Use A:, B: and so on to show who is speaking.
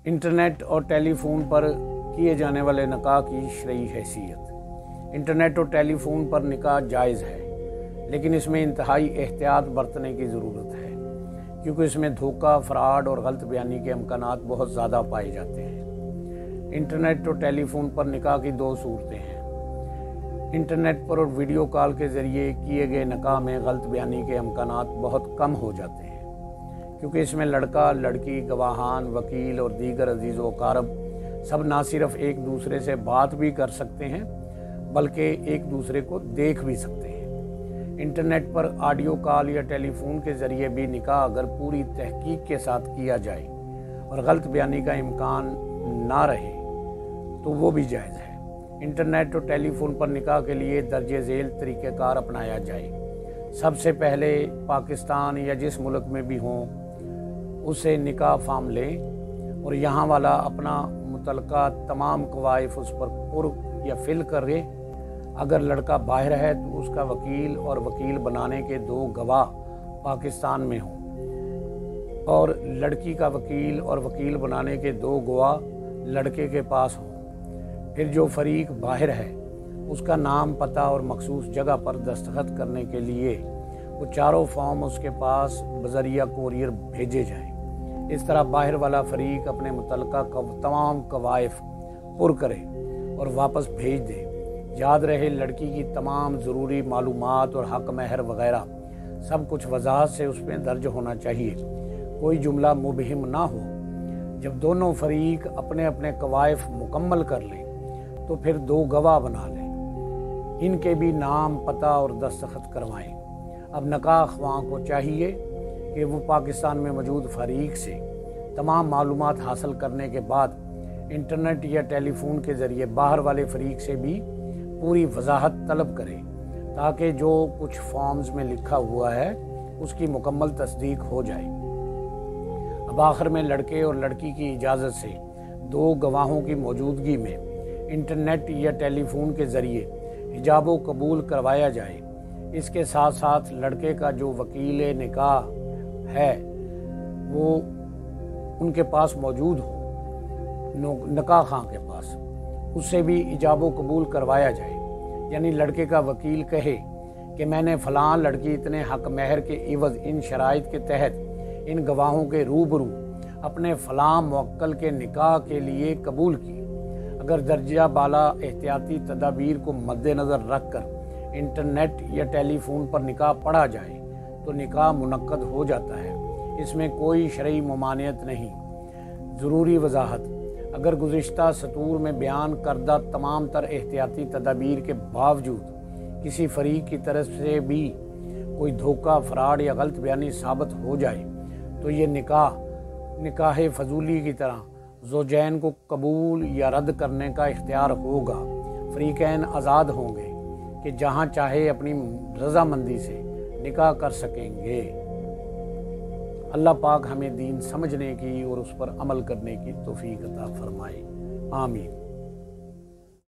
A: Internet और telephone पर किए जाने वाले निकाह की शरई हैसियत। इंटरनेट और टेलीफोन पर निकाह जायज़ है, लेकिन इसमें इंतहाई एहतियात बरतने की ज़रूरत है, क्योंकि इसमें धोखा, फ्रॉड और गलत बयानी के इम्कानात बहुत ज़्यादा पाए जाते हैं। इंटरनेट और टेलीफोन पर निकाह की दो सूरतें हैं। इंटरनेट पर और वीडियो कॉल के ज़रिए किए गए निकाह में गलत बयानी के इम्कानात बहुत कम हो जाते हैं, क्योंकि इसमें लड़का, लड़की, गवाहान, वकील और दीगर अजीज़ व कारब सब ना सिर्फ एक दूसरे से बात भी कर सकते हैं, बल्कि एक दूसरे को देख भी सकते हैं। इंटरनेट पर ऑडियो कॉल या टेलीफोन के ज़रिए भी निकाह अगर पूरी तहकीक के साथ किया जाए और गलत बयानी का इम्कान ना रहे तो वो भी जायज़ है। इंटरनेट और टेलीफोन पर निकाह के लिए दर्जे झेल तरीक़ेकार अपनाया जाए। सबसे पहले पाकिस्तान या जिस मुल्क में भी हों उसे निकाह फार्म लें और यहाँ वाला अपना मुतलका तमाम कवायफ उस पर पुर या फिल करे। अगर लड़का बाहर है तो उसका वकील और वकील बनाने के दो गवाह पाकिस्तान में हों, और लड़की का वकील और वकील बनाने के दो गवाह लड़के के पास हों। फिर जो फरीक बाहर है उसका नाम, पता और मखसूस जगह पर दस्तखत करने के लिए वो चारों फॉर्म उसके पास बज़रिया कोरियर भेजे जाएं। इस तरह बाहर वाला फरीक अपने मुतलका तमाम कवायफ पुर करे और वापस भेज दे। याद रहे, लड़की की तमाम ज़रूरी मालूमात और हक महर वगैरह सब कुछ वजाहत से उसमें दर्ज होना चाहिए, कोई जुमला मुबहिम ना हो। जब दोनों फरीक अपने अपने कवायफ मुकम्मल कर लें तो फिर दो गवाह बना लें, इनके भी नाम, पता और दस्तखत करवाएं। अब निकाह ख्वाह को चाहिए कि वो पाकिस्तान में मौजूद फरीक से तमाम मालूमात हासिल करने के बाद इंटरनेट या टेलीफोन के ज़रिए बाहर वाले फरीक से भी पूरी वजाहत तलब करें, ताकि जो कुछ फॉर्म्स में लिखा हुआ है उसकी मुकम्मल तस्दीक हो जाए। अब आखिर में लड़के और लड़की की इजाज़त से दो गवाहों की मौजूदगी में इंटरनेट या टेलीफोन के ज़रिए हिजाब व कबूल करवाया जाए। इसके साथ साथ लड़के का जो वकील निकाह है वो उनके पास मौजूद हो, निकाह खां के पास, उससे भी हिजाब व कबूल करवाया जाए। यानी लड़के का वकील कहे कि मैंने फ़लाँ लड़की इतने हक महर के इवज़ इन शराइत के तहत इन गवाहों के रूबरू अपने फ़लाँ मुवक्किल के निकाह के लिए कबूल की। अगर दर्जा बाला एहतियाती तदाबीर को मद्देनज़र रख कर इंटरनेट या टेलीफोन पर निकाह पढ़ा जाए तो निकाह मुनक्कद हो जाता है। इसमें कोई शरई ममानियत नहीं। ज़रूरी वजाहत, अगर गुज़िश्ता सतूर में बयान करदा तमाम तर एहतियाती तदाबीर के बावजूद किसी फरीक की तरफ से भी कोई धोखा, फ्रॉड या गलत बयानी साबित हो जाए तो ये निकाह फजूली की तरह ज़ौजैन को कबूल या रद्द करने का इख्तियार होगा। फरीकैन आज़ाद होंगे कि जहाँ चाहे अपनी रज़ामंदी से निकाह कर सकेंगे। अल्लाह पाक हमें दीन समझने की और उस पर अमल करने की तौफीक अता फरमाए। आमीन।